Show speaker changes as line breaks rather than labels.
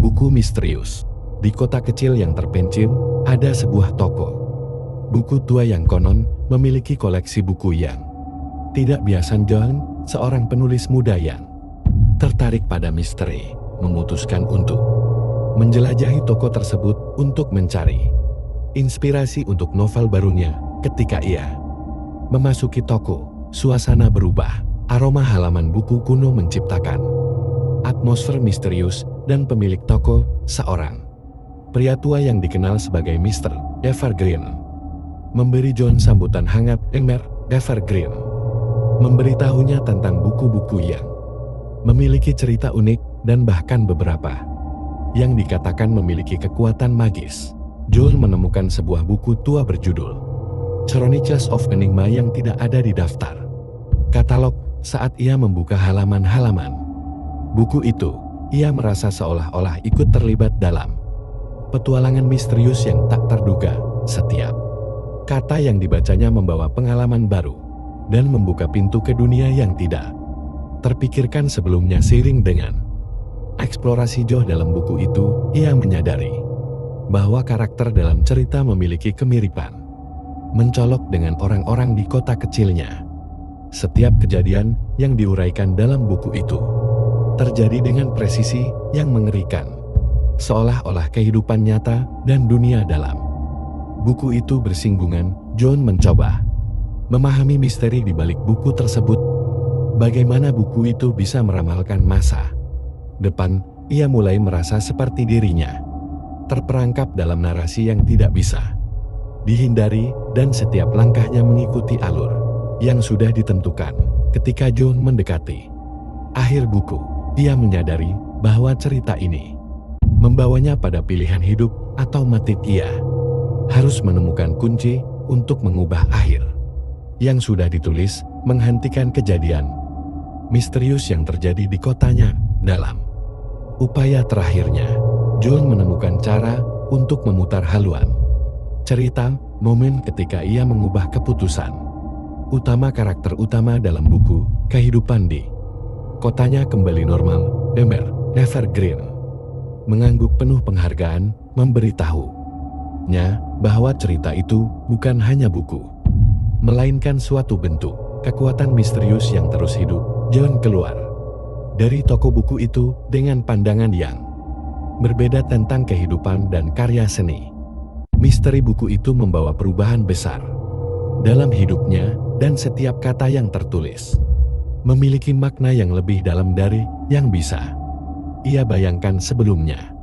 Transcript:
Buku misterius. Di kota kecil yang terpencil, ada sebuah toko buku tua yang konon memiliki koleksi buku yang tidak biasa. John, seorang penulis muda yang tertarik pada misteri, memutuskan untuk menjelajahi toko tersebut untuk mencari inspirasi untuk novel barunya. Ketika ia memasuki toko, suasana berubah. Aroma halaman buku kuno menciptakan atmosfer misterius, dan pemilik toko, seorang pria tua yang dikenal sebagai Mr. Evergreen, memberi John sambutan hangat. Mr. Evergreen memberitahunya tentang buku-buku yang memiliki cerita unik dan bahkan beberapa yang dikatakan memiliki kekuatan magis. John menemukan sebuah buku tua berjudul Chronicles of Enigma yang tidak ada di daftar katalog. Saat ia membuka halaman-halaman buku itu, ia merasa seolah-olah ikut terlibat dalam petualangan misterius yang tak terduga. Setiap kata yang dibacanya membawa pengalaman baru dan membuka pintu ke dunia yang tidak terpikirkan sebelumnya. Seiring dengan eksplorasi John dalam buku itu, ia menyadari bahwa karakter dalam cerita memiliki kemiripan mencolok dengan orang-orang di kota kecilnya. Setiap kejadian yang diuraikan dalam buku itu terjadi dengan presisi yang mengerikan, seolah-olah kehidupan nyata dan dunia dalam buku itu bersinggungan. John mencoba memahami misteri di balik buku tersebut. Bagaimana buku itu bisa meramalkan masa depan? Ia mulai merasa seperti dirinya terperangkap dalam narasi yang tidak bisa dihindari, dan setiap langkahnya mengikuti alur yang sudah ditentukan. Ketika John mendekati akhir buku, ia menyadari bahwa cerita ini membawanya pada pilihan hidup atau mati. Ia harus menemukan kunci untuk mengubah akhir yang sudah ditulis, menghentikan kejadian misterius yang terjadi di kotanya. Dalam upaya terakhirnya, John menemukan cara untuk memutar haluan cerita. Momen ketika ia mengubah keputusan utama karakter utama dalam buku, kehidupan di kotanya kembali normal. Mr. Evergreen mengangguk penuh penghargaan, memberitahunya bahwa cerita itu bukan hanya buku, melainkan suatu bentuk kekuatan misterius yang terus hidup. John keluar dari toko buku itu dengan pandangan yang berbeda tentang kehidupan dan karya seni. Misteri buku itu membawa perubahan besar dalam hidupnya, dan setiap kata yang tertulis memiliki makna yang lebih dalam dari yang bisa ia bayangkan sebelumnya.